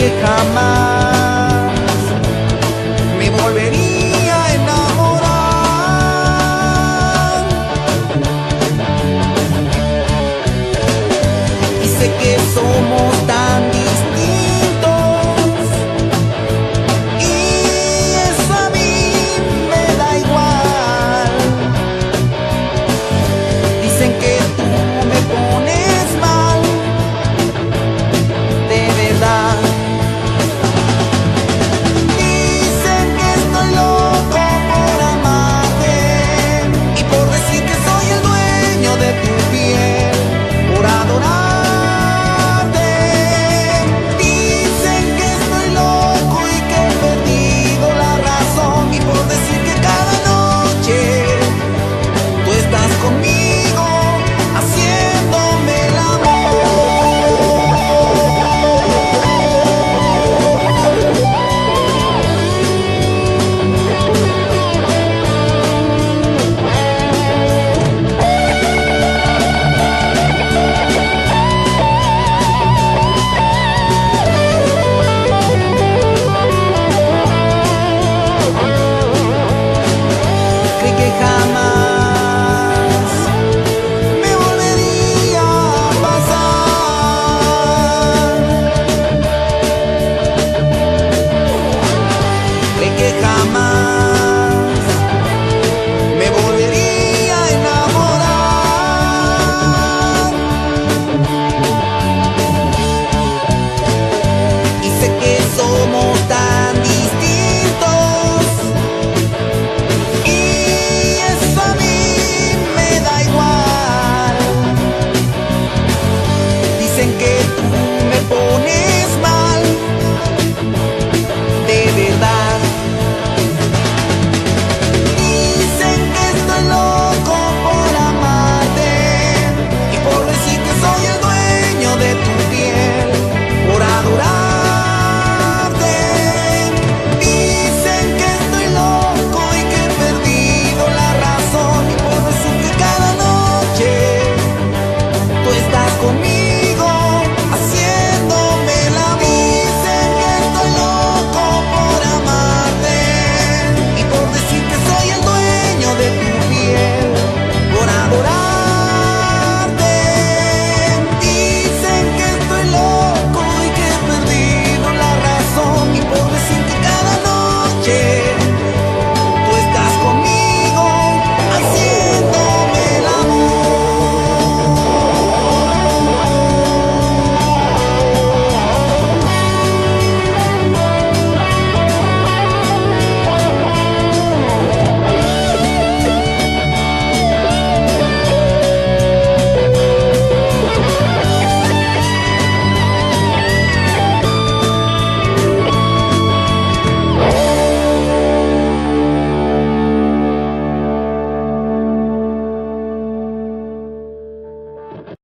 que jamás me volvería a enamorar. Y sé que somos tan distintos, y eso a mí me da igual. Dicen que tú me pones mal, de verdad. Dicen que estoy loco por amarte y por decir que soy el dueño de tu piel, por adorarte. Dicen que estoy loco y que he perdido la razón, y por decir que cada noche tú estás conmigo.